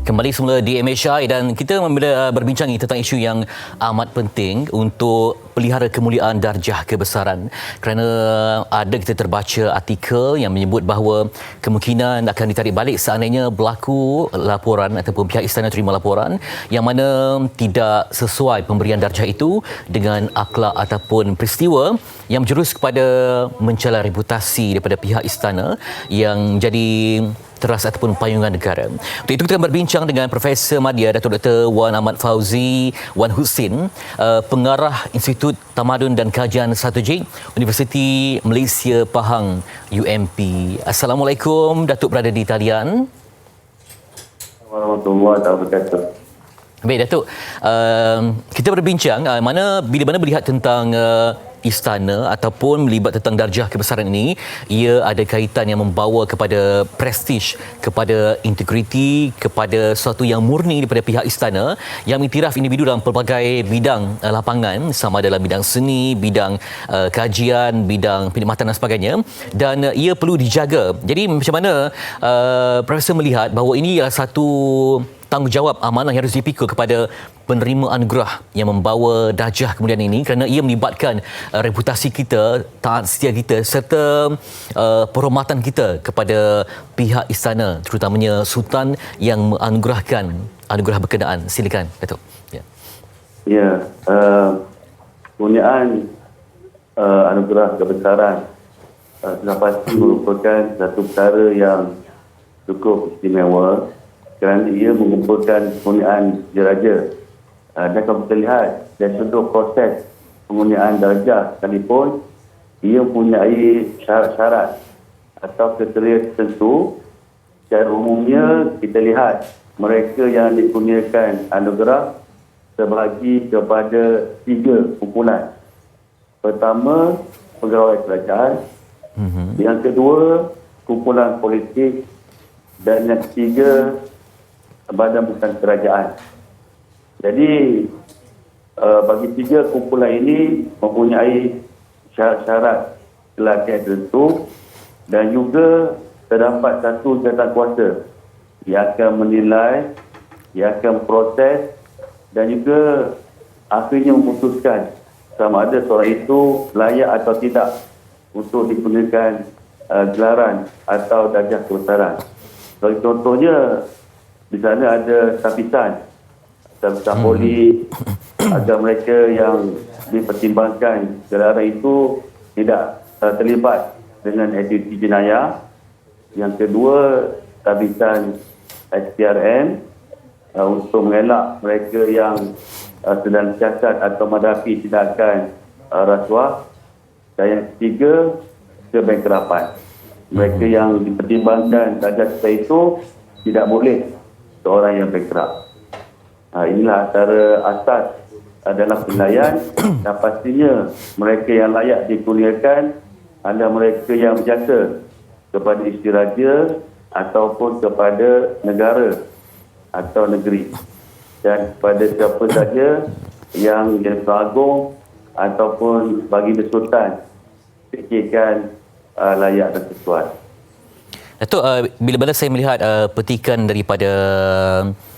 Kembali semula di MHI dan kita berbincang tentang isu yang amat penting untuk pelihara kemuliaan darjah kebesaran, kerana ada kita terbaca artikel yang menyebut bahawa kemungkinan akan ditarik balik seandainya berlaku laporan ataupun pihak istana terima laporan yang mana tidak sesuai pemberian darjah itu dengan akhlak ataupun peristiwa yang menjurus kepada mencela reputasi daripada pihak istana yang jadi teras ataupun payungan negara. Untuk itu kita berbincang dengan Profesor Madya Datuk Dr. Wan Ahmad Fauzi Wan Husin, Pengarah Institut Tamadun dan Kajian Strategik Universiti Malaysia Pahang UMP. Assalamualaikum, Datuk berada di talian. Warahmatullahi wabarakatuh. Baik Datuk, kita berbincang bila mana melihat tentang istana ataupun melibat tentang darjah kebesaran ini, ia ada kaitan yang membawa kepada prestij, kepada integriti, kepada sesuatu yang murni daripada pihak istana yang mengiktiraf individu dalam pelbagai bidang lapangan, sama dalam bidang seni, bidang kajian, bidang perkhidmatan dan sebagainya, dan ia perlu dijaga. Jadi macam mana Profesor melihat bahawa ini adalah satu tanggungjawab amanah yang harus dipikul kepada penerima anugerah yang membawa darjah kemudian ini, kerana ia melibatkan reputasi kita, taat setia kita serta penghormatan kita kepada pihak istana, terutamanya Sultan yang menganugerahkan anugerah berkenaan. Silakan Datuk. Ya, penggunaan anugerah kebesaran sudah pasti merupakan satu perkara yang cukup istimewa, kerana ia mengumpulkan penggunaan diraja. Dan kalau kita lihat dari sudut proses penggunaan darjah sekalipun, ia mempunyai syarat-syarat atau kriteria tertentu. Secara umumnya kita lihat mereka yang dikurniakan anugerah terbagi kepada 3 kumpulan. Pertama, pegawai kerajaan. Yang kedua, kumpulan politik. Dan yang ketiga, badan bukan kerajaan. Jadi bagi 3 kumpulan ini mempunyai syarat-syarat kelayakan tertentu, dan juga terdapat satu jawatankuasa yang akan menilai, yang akan proses dan juga akhirnya memutuskan sama ada seorang itu layak atau tidak untuk diberikan gelaran atau darjah kebesaran. Bagi contohnya, di sana ada tapisan polis, agar mereka yang dipertimbangkan gelaran itu tidak terlibat dengan aktiviti jenayah. Yang kedua, tapisan SPRM untuk mengelak mereka yang sedang siasat atau menghadapi tindakan rasuah. Dan yang ketiga, kebankerapan. Mereka yang dipertimbangkan darjah itu tidak boleh seorang yang bankrupt. Inilah antara asas dalam penilaian, dan pastinya mereka yang layak dikurniakan adalah mereka yang berjasa kepada isteri raja ataupun kepada negara atau negeri, dan kepada siapa saja yang Agung ataupun baginda Sultan fikirkan layak dan sesuai. Datuk, bila-bila saya melihat petikan daripada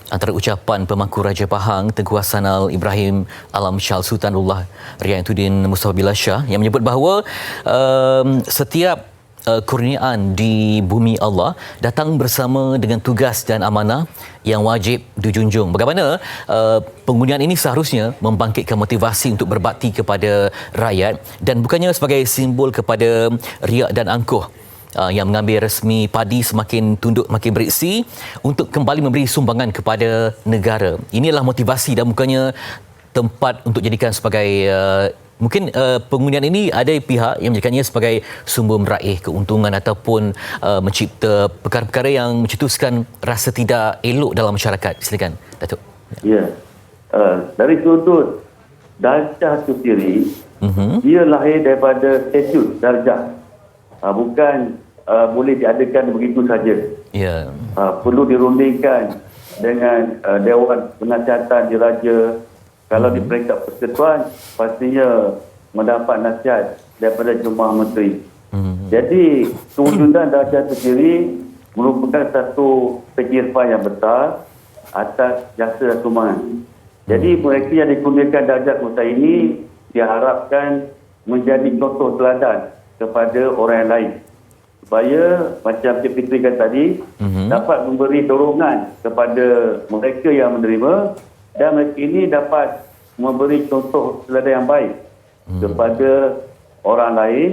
antara ucapan pemangku Raja Pahang Tengku Hassanal Ibrahim Alam Syal Sultanullah Riayatuddin Mustafa Billah Shah yang menyebut bahawa setiap kurniaan di bumi Allah datang bersama dengan tugas dan amanah yang wajib dijunjung. Bagaimana penggunaan ini seharusnya membangkitkan motivasi untuk berbakti kepada rakyat dan bukannya sebagai simbol kepada riak dan angkuh yang mengambil resmi padi semakin tunduk makin beriksi untuk kembali memberi sumbangan kepada negara. Inilah motivasi dan bukannya tempat untuk jadikan sebagai mungkin penggunaan ini ada pihak yang menjadikannya sebagai sumber meraih keuntungan ataupun mencipta perkara-perkara yang mencetuskan rasa tidak elok dalam masyarakat. Silakan Datuk. Ya. Dari sudut darjah itu sendiri, ia lahir daripada statut darjah. Bukan boleh diadakan begitu saja. Ya. Perlu dirundingkan dengan Dewan Penasihatan Diraja. Kalau di peringkat persekutuan, pastinya mendapat nasihat daripada Jemaah Menteri. Jadi, kewujudan darjah itu sendiri merupakan satu keirfan yang besar atas jasa dan sumbangan. Jadi mereka yang dikurniakan darjah kebangsaan ini diharapkan menjadi contoh teladan kepada orang yang lain, supaya macam Cik Fitri kata tadi, dapat memberi dorongan kepada mereka yang menerima, dan mereka ini dapat memberi contoh teladan yang baik kepada orang lain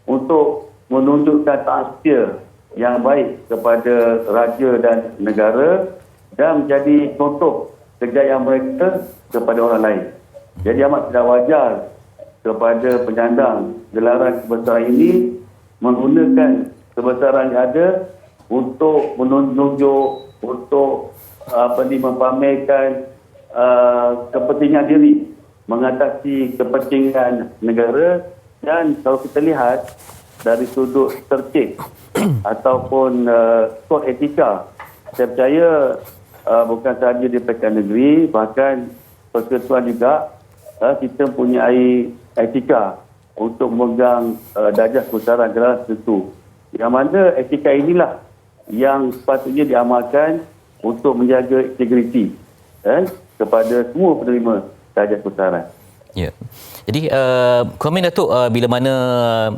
untuk menunjukkan taksir yang baik kepada raja dan negara dan menjadi contoh kejayaan mereka kepada orang lain. Jadi amat tidak wajar kepada penyandang gelaran kebesaran ini menggunakan kebesaran yang ada untuk menunjuk, untuk mempamerkan kepentingan diri, mengatasi kepentingan negara. Dan kalau kita lihat dari sudut tertib ataupun kod etika, saya percaya bukan sahaja di Pilihan Negeri, bahkan persekutuan juga kita mempunyai etika untuk memegang darjah kebesaran gelaran tertentu. Yang mana etika inilah yang sepatutnya diamalkan untuk menjaga integriti kepada semua penerima darjah kebesaran. Ya. Jadi komen Datuk bila mana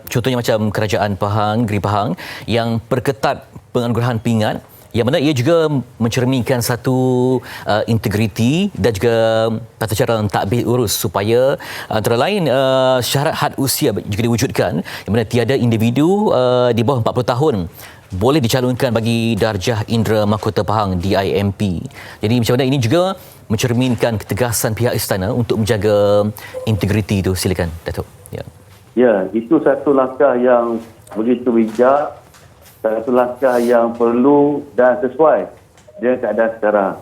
contohnya macam Kerajaan Pahang, Negeri Pahang yang perketat penganugerahan pingat, yang mana ia juga mencerminkan satu integriti dan juga tata cara mentadbir urus supaya antara lain syarat had usia juga diwujudkan, yang mana tiada individu di bawah 40 tahun boleh dicalonkan bagi darjah Indra Mahkota Pahang DIMP. Jadi macam mana ini juga mencerminkan ketegasan pihak istana untuk menjaga integriti itu. Silakan Datuk. Ya, itu satu langkah yang begitu bijak, satu langkah yang perlu dan sesuai dengan keadaan sekarang.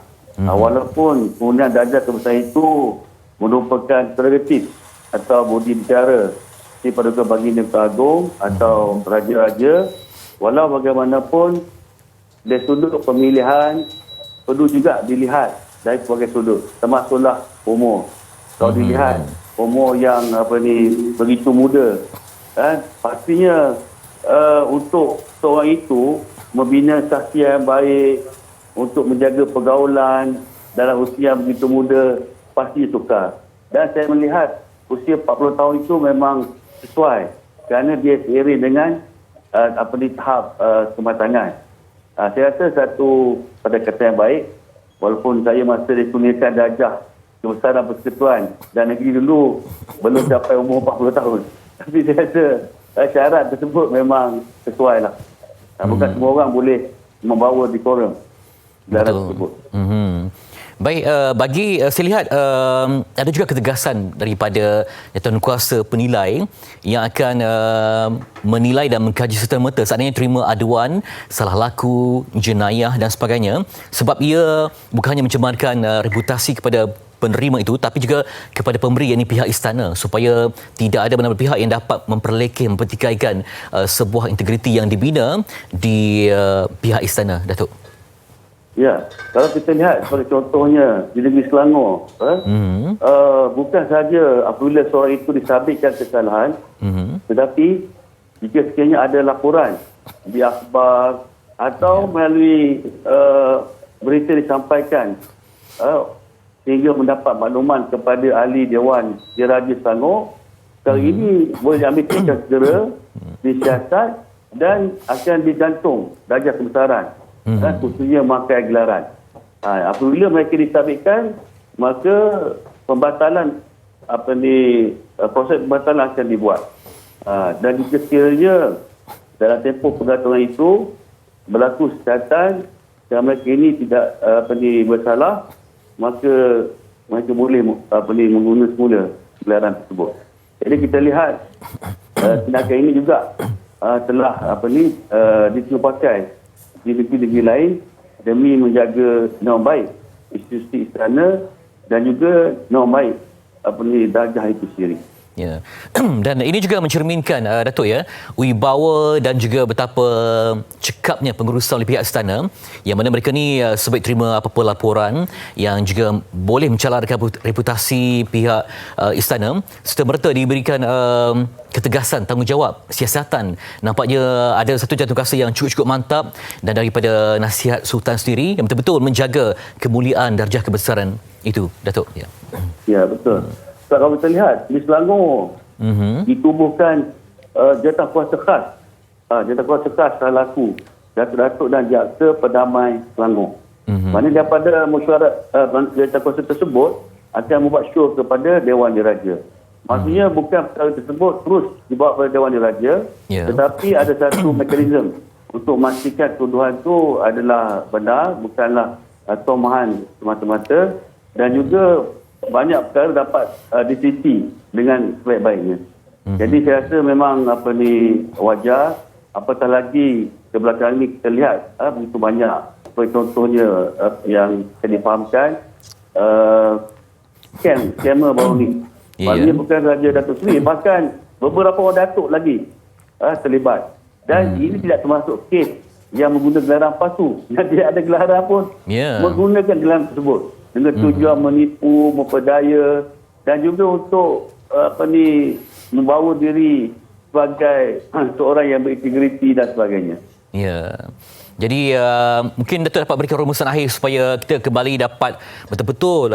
Walaupun penggunaan darjah kebesaran itu merupakan prerogatif atau budi bicara di Paduka Baginda Agung atau raja-raja, walau bagaimanapun dari sudut pemilihan perlu juga dilihat dari sebagai sudut, termasuklah umur. Kalau dilihat umur yang begitu muda, pastinya untuk seorang itu membina saksian yang baik, untuk menjaga pergaulan dalam usia yang begitu muda, pasti sukar. Dan saya melihat usia 40 tahun itu memang sesuai kerana dia seiring dengan tahap kematangan. Saya rasa satu pendekatan yang baik, walaupun saya masih dikurniakan darjah kebesaran persekutuan dan negeri dulu belum capai umur 40 tahun. Tapi saya rasa syarat tersebut memang sesuai lah. Bukan semua orang boleh membawa dekorum dalam tersebut. Baik, bagi saya lihat ada juga ketegasan daripada Tuankuasa Penilai yang akan menilai dan mengkaji serta-merta seandainya terima aduan salah laku, jenayah dan sebagainya, sebab ia bukan hanya mencemarkan reputasi kepada penerima itu tapi juga kepada pemberi, yakni pihak istana, supaya tidak ada benar-benar pihak yang dapat memperlekeh, mempertikaikan sebuah integriti yang dibina di pihak istana, Datuk. Ya, kalau kita lihat sebagai contohnya di negeri Selangor, bukan sahaja apabila seorang itu disabitkan kesalahan, tetapi jika sekiranya ada laporan di akhbar atau melalui berita disampaikan sehingga mendapat makluman kepada ahli Dewan Diraja Selangor, kali ini boleh diambil tindakan segera, disiasat dan akan digantung darjah kebesaran. Khususnya markah gelaran. Apabila mereka disabitkan, maka pembatalan proses pembatalan akan dibuat. Dan jika sekiranya dalam tempoh pengaturan itu berlaku kesihatan dan mereka ini tidak bersalah, maka mereka boleh mengguna semula gelaran tersebut. Jadi kita lihat tindakan ini juga telah ditupakai di negeri-negeri lain demi menjaga norma baik institusi istana dan juga norma baik darjah itu sendiri. Ya. Dan ini juga mencerminkan Datuk ya, wibawa dan juga betapa cekapnya pengurusan oleh pihak istana, yang mana mereka ni sebaik terima apa-apa laporan yang juga boleh mencalarkan reputasi pihak istana, serta merta diberikan ketegasan tanggungjawab siasatan. Nampaknya ada satu jantung kasar yang cukup-cukup mantap, dan daripada nasihat Sultan sendiri yang betul-betul menjaga kemuliaan darjah kebesaran itu, Datuk. Ya, Ya, betul. Sebab kalau kita lihat di Selangor ditubuhkan jawatankuasa khas. Jawatankuasa khas selaku Datuk-Datuk dan Jaksa Perdamai Selangor. Mana daripada mesyuarat jawatankuasa tersebut akan membuat show kepada Dewan Diraja. Maksudnya bukan perkara tersebut terus dibawa kepada Dewan Diraja, tetapi ada satu mekanisme untuk memastikan tuduhan itu adalah benar, bukanlah tomahan semata-mata, dan juga banyak perkara dapat dititi dengan sebaik-baiknya. Jadi saya rasa memang wajar, apatah lagi kebelakangan ini kita lihat begitu banyak contohnya yang saya difahamkan scammer baru ni. Maksudnya bukan Raja Datuk Seri, bahkan beberapa orang Datuk lagi terlibat. Dan ini tidak termasuk kes yang menggunakan gelaran palsu. Yang tidak ada gelaran pun menggunakan gelaran tersebut dengan tujuan menipu, memperdaya, dan juga untuk membawa diri sebagai seorang yang berintegriti dan sebagainya. Ya. Jadi mungkin Datuk dapat berikan rumusan akhir supaya kita kembali dapat betul-betul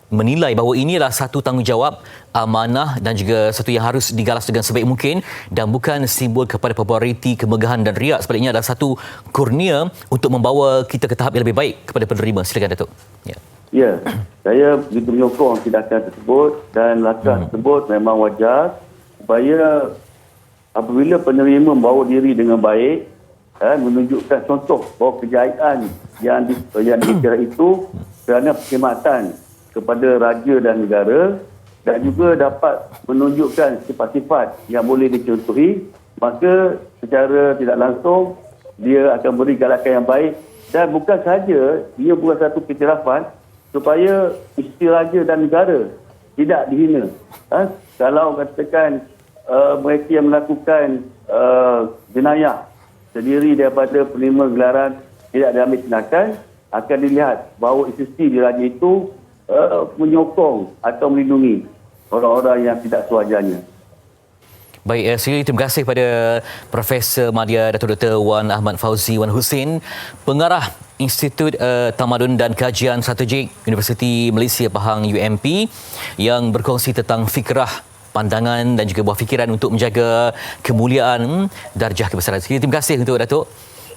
menilai bahawa inilah satu tanggungjawab, amanah dan juga satu yang harus digalas dengan sebaik mungkin, dan bukan simbol kepada populariti, kemegahan dan riak. Sebaliknya adalah satu kurnia untuk membawa kita ke tahap yang lebih baik kepada penerima. Silakan Datuk. Ya, saya begitu menyokong tindakan tersebut, dan langkah tersebut memang wajar supaya apabila penerima membawa diri dengan baik, menunjukkan contoh bahawa kejayaan yang dikira itu kerana perkhidmatan kepada raja dan negara, dan juga dapat menunjukkan sifat-sifat yang boleh dicontohi, maka secara tidak langsung dia akan beri galakan yang baik. Dan bukan sahaja dia buat satu iktirafan supaya isteri raja dan negara tidak dihina. Kalau katakan mereka yang melakukan jenayah terdiri daripada penerima gelaran tidak diambil tindakan, akan dilihat bahawa institusi diraja itu menyokong atau melindungi orang-orang yang tidak sewajarnya. Baik, sekali terima kasih kepada Profesor Madya Datuk Dr. Wan Ahmad Fauzi Wan Husin, Pengarah Institut Tamadun dan Kajian Strategik Universiti Malaysia Pahang UMP, yang berkongsi tentang fikrah, pandangan dan juga buah fikiran untuk menjaga kemuliaan darjah kebesaran. Terima kasih untuk Datuk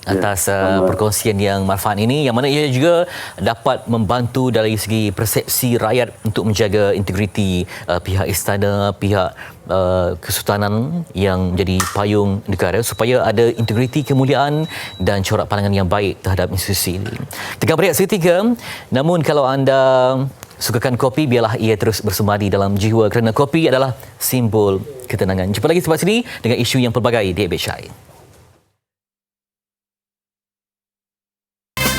atas perkongsian yang manfaat ini, yang mana ia juga dapat membantu dari segi persepsi rakyat untuk menjaga integriti pihak istana, pihak kesultanan yang menjadi payung negara, supaya ada integriti, kemuliaan dan corak pandangan yang baik terhadap institusi ini. Tengah berehat seketika, namun kalau anda sukakan kopi, biarlah ia terus bersemadi dalam jiwa, kerana kopi adalah simbol ketenangan. Jumpa lagi selepas ini dengan isu yang pelbagai di Ebit Syahid.